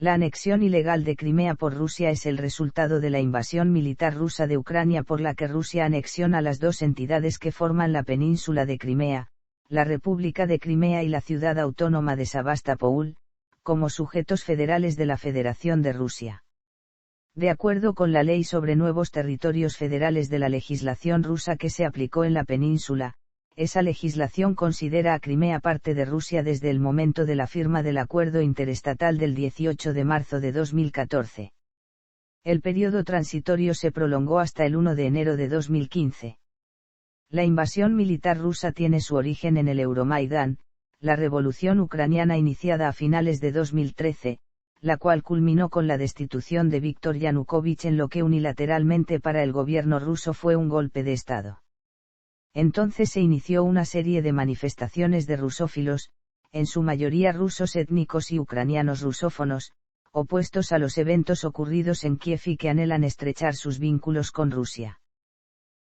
La anexión ilegal de Crimea por Rusia es el resultado de la invasión militar rusa de Ucrania, por la que Rusia anexiona las dos entidades que forman la península de Crimea, la República de Crimea y la ciudad autónoma de Sebastopol, como sujetos federales de la Federación de Rusia. De acuerdo con la Ley sobre Nuevos Territorios Federales de la legislación rusa que se aplicó en la península, esa legislación considera a Crimea parte de Rusia desde el momento de la firma del Acuerdo Interestatal del 18 de marzo de 2014. El periodo transitorio se prolongó hasta el 1 de enero de 2015. La invasión militar rusa tiene su origen en el Euromaidán, la revolución ucraniana iniciada a finales de 2013, la cual culminó con la destitución de Víktor Yanukovych en lo que unilateralmente para el gobierno ruso fue un golpe de Estado. Entonces se inició una serie de manifestaciones de rusófilos, en su mayoría rusos étnicos y ucranianos rusófonos, opuestos a los eventos ocurridos en Kiev y que anhelan estrechar sus vínculos con Rusia.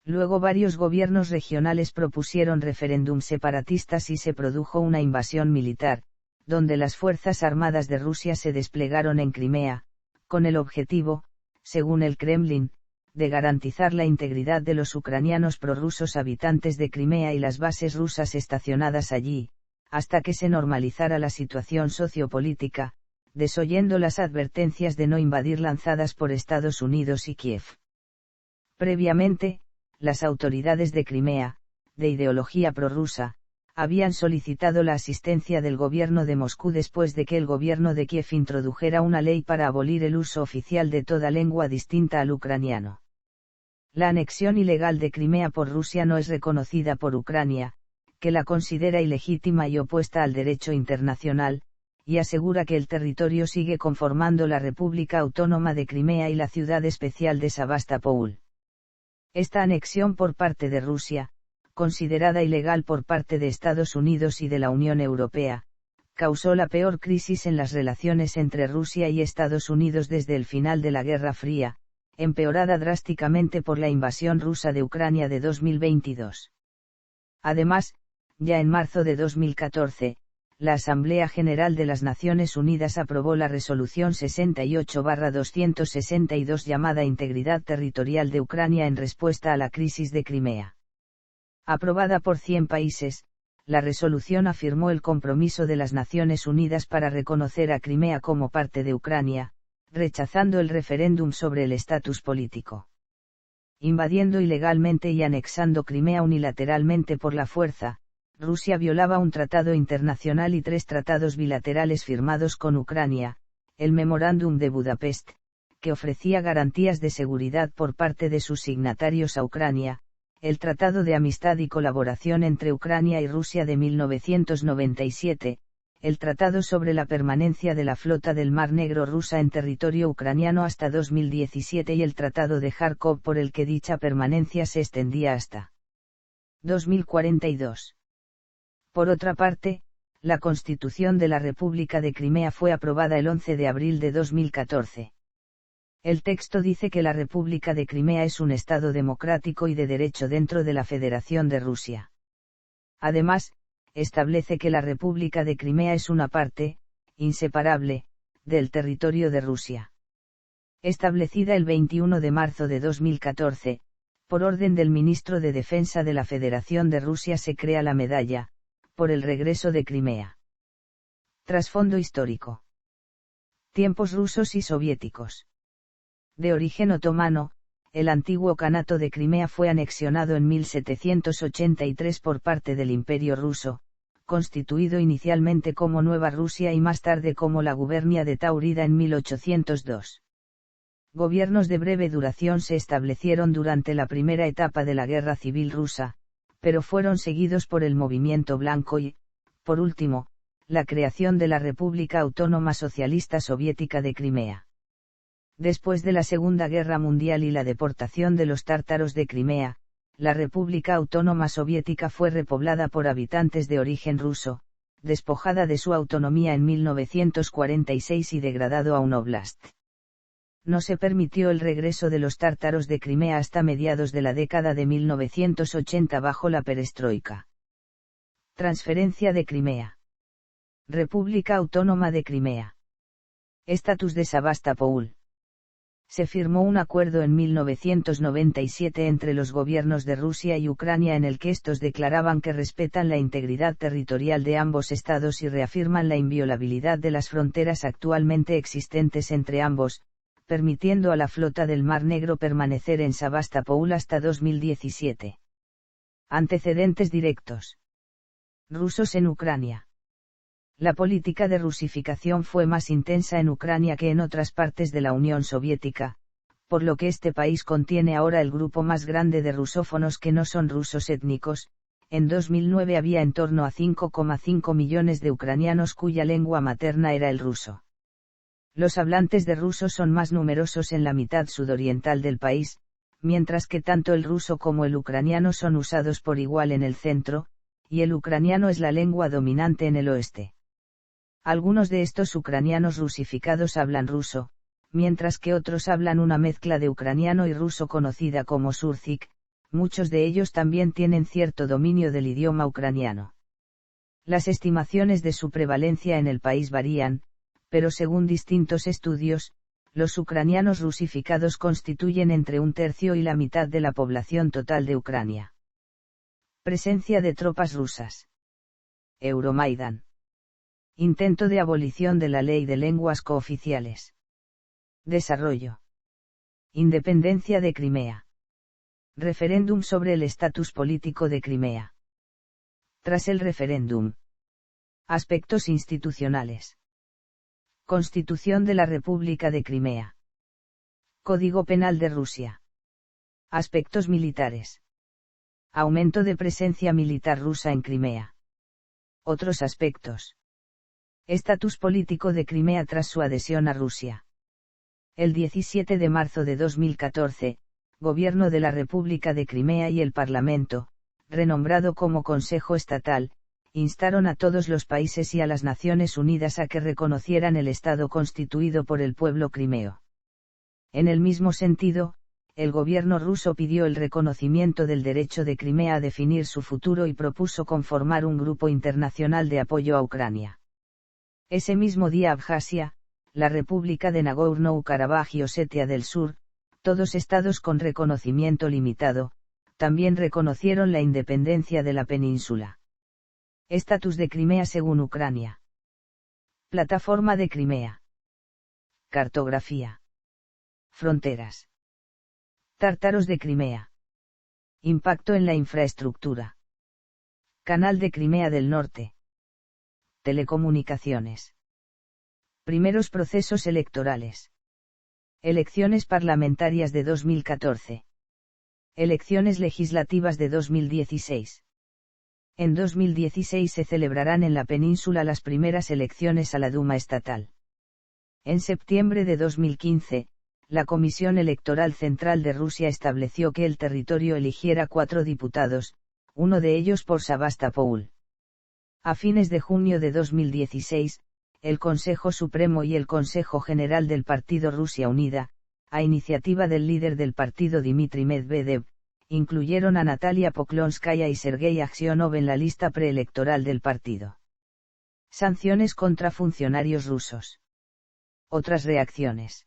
Luego varios gobiernos regionales propusieron referéndums separatistas y se produjo una invasión militar, donde las Fuerzas Armadas de Rusia se desplegaron en Crimea, con el objetivo, según el Kremlin, de garantizar la integridad de los ucranianos prorrusos habitantes de Crimea y las bases rusas estacionadas allí, hasta que se normalizara la situación sociopolítica, desoyendo las advertencias de no invadir lanzadas por Estados Unidos y Kiev. Previamente, las autoridades de Crimea, de ideología prorrusa, habían solicitado la asistencia del gobierno de Moscú después de que el gobierno de Kiev introdujera una ley para abolir el uso oficial de toda lengua distinta al ucraniano. La anexión ilegal de Crimea por Rusia no es reconocida por Ucrania, que la considera ilegítima y opuesta al derecho internacional, y asegura que el territorio sigue conformando la República Autónoma de Crimea y la ciudad especial de Sebastopol. Esta anexión por parte de Rusia, considerada ilegal por parte de Estados Unidos y de la Unión Europea, causó la peor crisis en las relaciones entre Rusia y Estados Unidos desde el final de la Guerra Fría, empeorada drásticamente por la invasión rusa de Ucrania de 2022. Además, ya en marzo de 2014, la Asamblea General de las Naciones Unidas aprobó la Resolución 68/262 llamada Integridad Territorial de Ucrania en respuesta a la crisis de Crimea. Aprobada por 100 países, la resolución afirmó el compromiso de las Naciones Unidas para reconocer a Crimea como parte de Ucrania, rechazando el referéndum sobre el estatus político. Invadiendo ilegalmente y anexando Crimea unilateralmente por la fuerza, Rusia violaba un tratado internacional y 3 tratados bilaterales firmados con Ucrania, el Memorándum de Budapest, que ofrecía garantías de seguridad por parte de sus signatarios a Ucrania, el Tratado de Amistad y Colaboración entre Ucrania y Rusia de 1997, el Tratado sobre la permanencia de la flota del Mar Negro rusa en territorio ucraniano hasta 2017 y el Tratado de Járkov por el que dicha permanencia se extendía hasta 2042. Por otra parte, la Constitución de la República de Crimea fue aprobada el 11 de abril de 2014. El texto dice que la República de Crimea es un Estado democrático y de derecho dentro de la Federación de Rusia. Además, establece que la República de Crimea es una parte, inseparable, del territorio de Rusia. Establecida el 21 de marzo de 2014, por orden del ministro de Defensa de la Federación de Rusia se crea la medalla, por el regreso de Crimea. Trasfondo histórico. Tiempos rusos y soviéticos. De origen otomano, el antiguo Kanato de Crimea fue anexionado en 1783 por parte del Imperio ruso, constituido inicialmente como Nueva Rusia y más tarde como la gubernia de Taurida en 1802. Gobiernos de breve duración se establecieron durante la primera etapa de la Guerra Civil Rusa, pero fueron seguidos por el Movimiento Blanco y, por último, la creación de la República Autónoma Socialista Soviética de Crimea. Después de la Segunda Guerra Mundial y la deportación de los tártaros de Crimea, la República Autónoma Soviética fue repoblada por habitantes de origen ruso, despojada de su autonomía en 1946 y degradado a un oblast. No se permitió el regreso de los tártaros de Crimea hasta mediados de la década de 1980 bajo la perestroika. Transferencia de Crimea. República Autónoma de Crimea. Estatus de Sebastopol. Se firmó un acuerdo en 1997 entre los gobiernos de Rusia y Ucrania en el que estos declaraban que respetan la integridad territorial de ambos estados y reafirman la inviolabilidad de las fronteras actualmente existentes entre ambos, permitiendo a la flota del Mar Negro permanecer en Sebastopol hasta 2017. Antecedentes directos. Rusos en Ucrania. La política de rusificación fue más intensa en Ucrania que en otras partes de la Unión Soviética, por lo que este país contiene ahora el grupo más grande de rusófonos que no son rusos étnicos. En 2009 había en torno a 5,5 millones de ucranianos cuya lengua materna era el ruso. Los hablantes de ruso son más numerosos en la mitad sudoriental del país, mientras que tanto el ruso como el ucraniano son usados por igual en el centro, y el ucraniano es la lengua dominante en el oeste. Algunos de estos ucranianos rusificados hablan ruso, mientras que otros hablan una mezcla de ucraniano y ruso conocida como surzik. Muchos de ellos también tienen cierto dominio del idioma ucraniano. Las estimaciones de su prevalencia en el país varían, pero según distintos estudios, los ucranianos rusificados constituyen entre un tercio y la mitad de la población total de Ucrania. Presencia de tropas rusas. Euromaidan. Intento de abolición de la ley de lenguas cooficiales. Desarrollo. Independencia de Crimea. Referéndum sobre el estatus político de Crimea. Tras el referéndum. Aspectos institucionales. Constitución de la República de Crimea. Código Penal de Rusia. Aspectos militares. Aumento de presencia militar rusa en Crimea. Otros aspectos. Estatus político de Crimea tras su adhesión a Rusia. El 17 de marzo de 2014, Gobierno de la República de Crimea y el Parlamento, renombrado como Consejo Estatal, instaron a todos los países y a las Naciones Unidas a que reconocieran el Estado constituido por el pueblo crimeo. En el mismo sentido, el gobierno ruso pidió el reconocimiento del derecho de Crimea a definir su futuro y propuso conformar un grupo internacional de apoyo a Ucrania. Ese mismo día Abjasia, la República de Nagorno-Karabaj y Osetia del Sur, todos estados con reconocimiento limitado, también reconocieron la independencia de la península. Estatus de Crimea según Ucrania. Plataforma de Crimea. Cartografía. Fronteras. Tártaros de Crimea. Impacto en la infraestructura. Canal de Crimea del Norte. Telecomunicaciones. Primeros procesos electorales. Elecciones parlamentarias de 2014. Elecciones legislativas de 2016. En 2016 se celebrarán en la península las primeras elecciones a la Duma estatal. En septiembre de 2015, la Comisión Electoral Central de Rusia estableció que el territorio eligiera 4 diputados, uno de ellos por Sebastopol. A fines de junio de 2016, el Consejo Supremo y el Consejo General del Partido Rusia Unida, a iniciativa del líder del partido Dmitry Medvedev, incluyeron a Natalia Poklonskaya y Sergei Aksionov en la lista preelectoral del partido. Sanciones contra funcionarios rusos. Otras reacciones.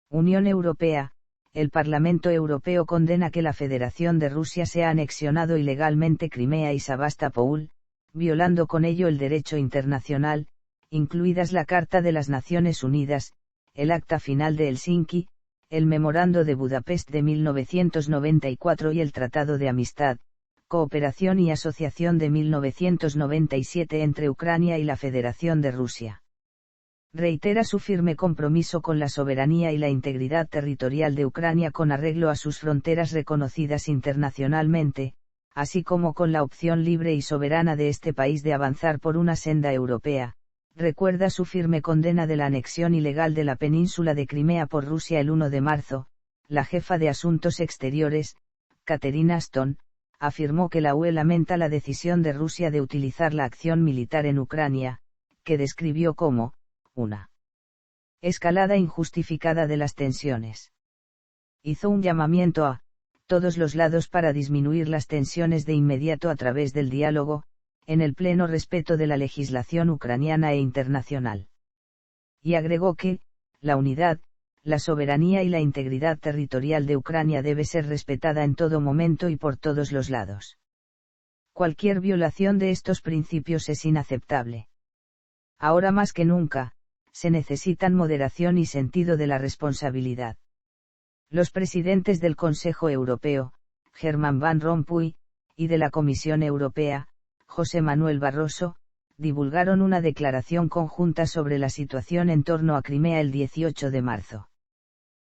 Unión Europea. El Parlamento Europeo condena que la Federación de Rusia se ha anexionado ilegalmente Crimea y Sebastopol, violando con ello el derecho internacional, incluidas la Carta de las Naciones Unidas, el Acta Final de Helsinki, el Memorando de Budapest de 1994 y el Tratado de Amistad, Cooperación y Asociación de 1997 entre Ucrania y la Federación de Rusia. Reitera su firme compromiso con la soberanía y la integridad territorial de Ucrania con arreglo a sus fronteras reconocidas internacionalmente, así como con la opción libre y soberana de este país de avanzar por una senda europea. Recuerda su firme condena de la anexión ilegal de la península de Crimea por Rusia el 1 de marzo, la jefa de Asuntos Exteriores, Catherine Ashton, afirmó que la UE lamenta la decisión de Rusia de utilizar la acción militar en Ucrania, que describió como una escalada injustificada de las tensiones. Hizo un llamamiento a todos los lados para disminuir las tensiones de inmediato a través del diálogo, en el pleno respeto de la legislación ucraniana e internacional. y agregó que, la unidad, la soberanía y la integridad territorial de Ucrania debe ser respetada en todo momento y por todos los lados. Cualquier violación de estos principios es inaceptable. Ahora más que nunca, se necesitan moderación y sentido de la responsabilidad. Los presidentes del Consejo Europeo, Herman Van Rompuy, y de la Comisión Europea, José Manuel Barroso, divulgaron una declaración conjunta sobre la situación en torno a Crimea el 18 de marzo.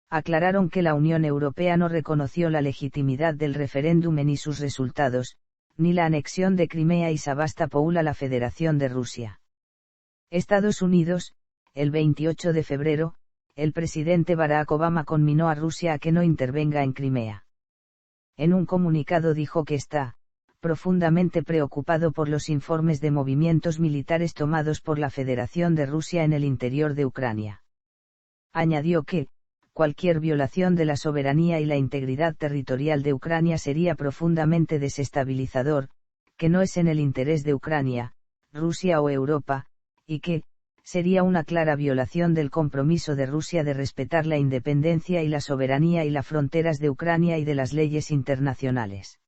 Aclararon que la Unión Europea no reconoció la legitimidad del referéndum ni sus resultados, ni la anexión de Crimea y Sebastopol a la Federación de Rusia. Estados Unidos, el 28 de febrero, el presidente Barack Obama conminó a Rusia a que no intervenga en Crimea. En un comunicado dijo que está profundamente preocupado por los informes de movimientos militares tomados por la Federación de Rusia en el interior de Ucrania. Añadió que, cualquier violación de la soberanía y la integridad territorial de Ucrania sería profundamente desestabilizador, que no es en el interés de Ucrania, Rusia o Europa, y que, sería una clara violación del compromiso de Rusia de respetar la independencia y la soberanía y las fronteras de Ucrania y de las leyes internacionales.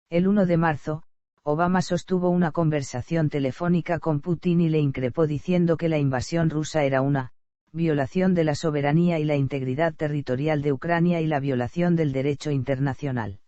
El 1 de marzo, Obama sostuvo una conversación telefónica con Putin y le increpó diciendo que la invasión rusa era una violación de la soberanía y la integridad territorial de Ucrania y la violación del derecho internacional.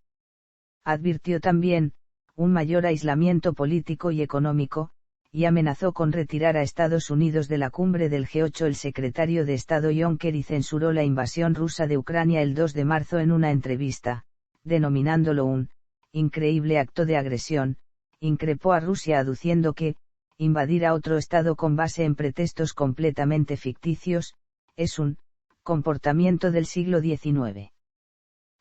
Advirtió también, un mayor aislamiento político y económico, y amenazó con retirar a Estados Unidos de la cumbre del G8. El secretario de Estado John Kerry censuró la invasión rusa de Ucrania el 2 de marzo en una entrevista, denominándolo un increíble acto de agresión. Increpó a Rusia aduciendo que, invadir a otro Estado con base en pretextos completamente ficticios, es un comportamiento del siglo XIX.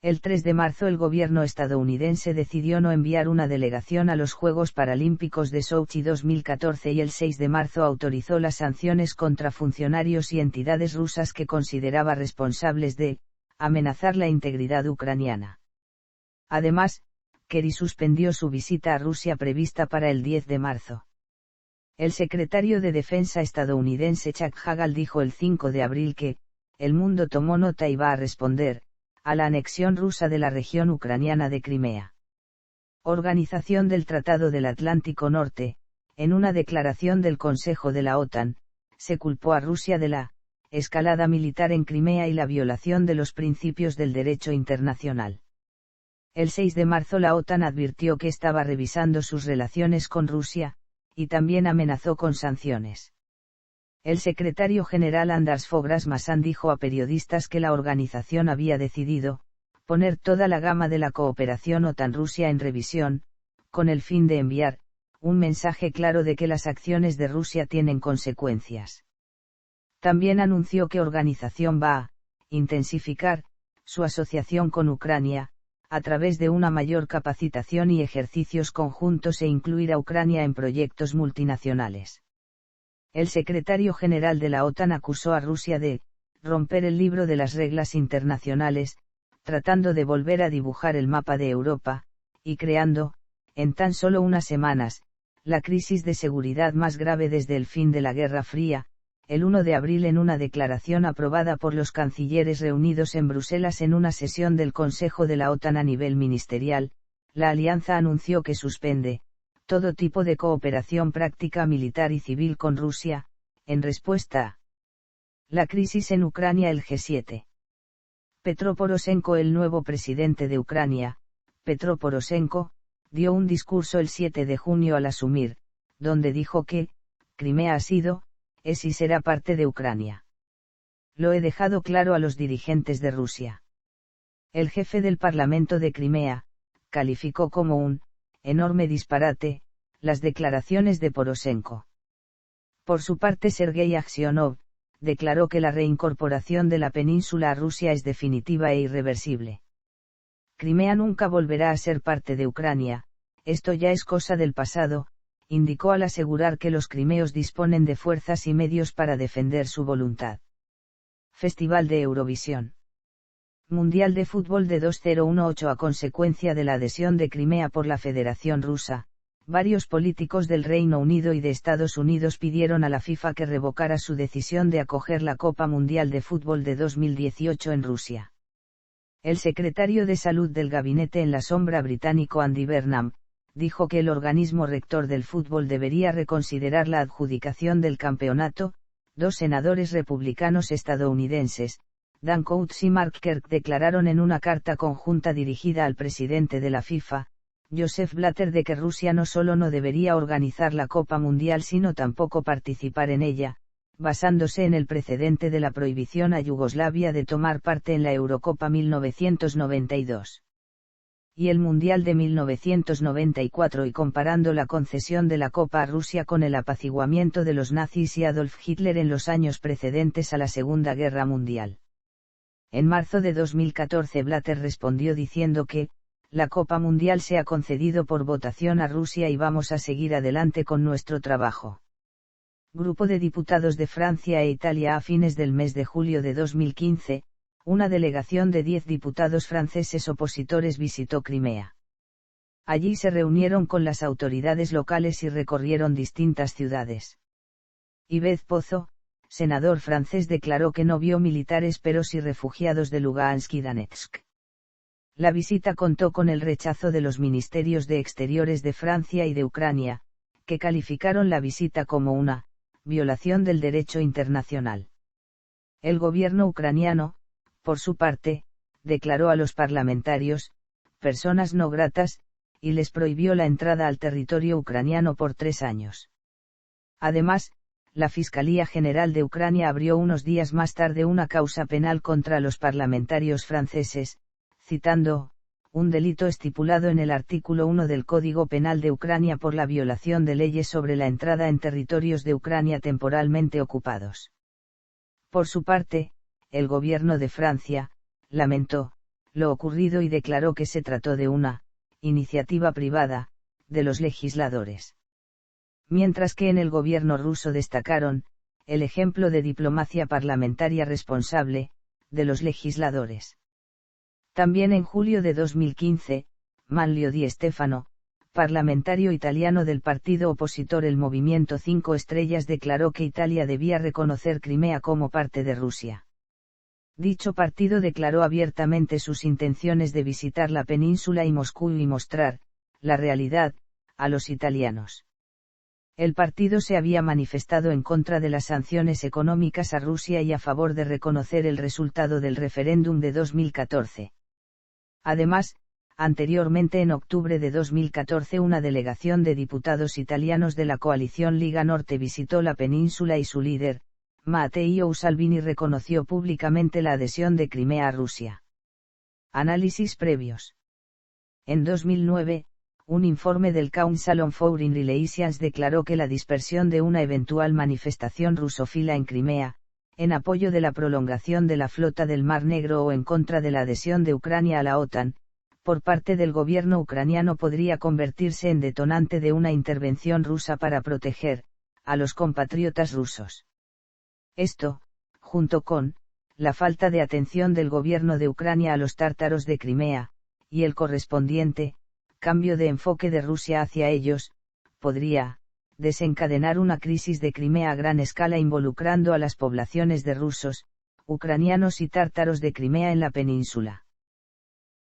El 3 de marzo el gobierno estadounidense decidió no enviar una delegación a los Juegos Paralímpicos de Sochi 2014 y el 6 de marzo autorizó las sanciones contra funcionarios y entidades rusas que consideraba responsables de amenazar la integridad ucraniana. Además, Kerry suspendió su visita a Rusia prevista para el 10 de marzo. El secretario de Defensa estadounidense Chuck Hagel dijo el 5 de abril que, el mundo tomó nota y va a responder a la anexión rusa de la región ucraniana de Crimea. Organización del Tratado del Atlántico Norte, en una declaración del Consejo de la OTAN, se culpó a Rusia de la escalada militar en Crimea y la violación de los principios del derecho internacional. El 6 de marzo la OTAN advirtió que estaba revisando sus relaciones con Rusia, y también amenazó con sanciones. El secretario general Anders Fogh Rasmussen dijo a periodistas que la organización había decidido poner toda la gama de la cooperación OTAN-Rusia en revisión, con el fin de enviar un mensaje claro de que las acciones de Rusia tienen consecuencias. También anunció que organización va a intensificar su asociación con Ucrania, a través de una mayor capacitación y ejercicios conjuntos e incluir a Ucrania en proyectos multinacionales. El secretario general de la OTAN acusó a Rusia de romper el libro de las reglas internacionales, tratando de volver a dibujar el mapa de Europa, y creando, en tan solo unas semanas, la crisis de seguridad más grave desde el fin de la Guerra Fría. El 1 de abril, en una declaración aprobada por los cancilleres reunidos en Bruselas en una sesión del Consejo de la OTAN a nivel ministerial, la alianza anunció que suspende todo tipo de cooperación práctica militar y civil con Rusia, en respuesta a la crisis en Ucrania. El G7. Petro Poroshenko, el nuevo presidente de Ucrania, Petro Poroshenko, dio un discurso el 7 de junio al asumir, donde dijo que, Crimea ha sido, es y será parte de Ucrania. Lo he dejado claro a los dirigentes de Rusia. El jefe del Parlamento de Crimea calificó como un enorme disparate las declaraciones de Poroshenko. Por su parte, Sergei Aksionov declaró que la reincorporación de la península a Rusia es definitiva e irreversible. Crimea nunca volverá a ser parte de Ucrania, esto ya es cosa del pasado, indicó al asegurar que los crimeos disponen de fuerzas y medios para defender su voluntad. Festival de Eurovisión. Mundial de Fútbol de 2018. A consecuencia de la adhesión de Crimea por la Federación Rusa, Varios políticos del Reino Unido y de Estados Unidos pidieron a la FIFA que revocara su decisión de acoger la Copa Mundial de Fútbol de 2018 en Rusia. El secretario de Salud del gabinete en la sombra británico Andy Burnham, dijo que el organismo rector del fútbol debería reconsiderar la adjudicación del campeonato. Dos senadores republicanos estadounidenses, Dan Coates y Mark Kirk, declararon en una carta conjunta dirigida al presidente de la FIFA, Joseph Blatter, de que Rusia no solo no debería organizar la Copa Mundial sino tampoco participar en ella, basándose en el precedente de la prohibición a Yugoslavia de tomar parte en la Eurocopa 1992 y el Mundial de 1994, y comparando la concesión de la Copa a Rusia con el apaciguamiento de los nazis y Adolf Hitler en los años precedentes a la Segunda Guerra Mundial. En marzo de 2014 Blatter respondió diciendo que, la Copa Mundial se ha concedido por votación a Rusia y vamos a seguir adelante con nuestro trabajo. Grupo de diputados de Francia e Italia. A fines del mes de julio de 2015, una delegación de 10 diputados franceses opositores visitó Crimea. Allí se reunieron con las autoridades locales y recorrieron distintas ciudades. Yves Pozo, senador francés, declaró que no vio militares pero sí refugiados de Lugansk y Donetsk. La visita contó con el rechazo de los ministerios de Exteriores de Francia y de Ucrania, que calificaron la visita como una violación del derecho internacional. El gobierno ucraniano, por su parte, declaró a los parlamentarios personas no gratas, y les prohibió la entrada al territorio ucraniano por 3 años. Además, la Fiscalía General de Ucrania abrió unos días más tarde una causa penal contra los parlamentarios franceses, citando un delito estipulado en el artículo 1 del Código Penal de Ucrania por la violación de leyes sobre la entrada en territorios de Ucrania temporalmente ocupados. Por su parte, el gobierno de Francia lamentó lo ocurrido y declaró que se trató de una iniciativa privada de los legisladores. Mientras que en el gobierno ruso destacaron el ejemplo de diplomacia parlamentaria responsable de los legisladores. También en julio de 2015, Manlio Di Stefano, parlamentario italiano del partido opositor el Movimiento 5 Estrellas, declaró que Italia debía reconocer Crimea como parte de Rusia. Dicho partido declaró abiertamente sus intenciones de visitar la península y Moscú y mostrar la realidad a los italianos. El partido se había manifestado en contra de las sanciones económicas a Rusia y a favor de reconocer el resultado del referéndum de 2014. Además, anteriormente en octubre de 2014 una delegación de diputados italianos de la coalición Liga Norte visitó la península y su líder, Matteo Salvini, reconoció públicamente la adhesión de Crimea a Rusia. Análisis previos. En 2009, un informe del Council on Foreign Relations declaró que la dispersión de una eventual manifestación rusófila en Crimea, en apoyo de la prolongación de la flota del Mar Negro o en contra de la adhesión de Ucrania a la OTAN, por parte del gobierno ucraniano podría convertirse en detonante de una intervención rusa para proteger a los compatriotas rusos. Esto, junto con la falta de atención del gobierno de Ucrania a los tártaros de Crimea, y el correspondiente cambio de enfoque de Rusia hacia ellos, podría desencadenar una crisis de Crimea a gran escala involucrando a las poblaciones de rusos, ucranianos y tártaros de Crimea en la península.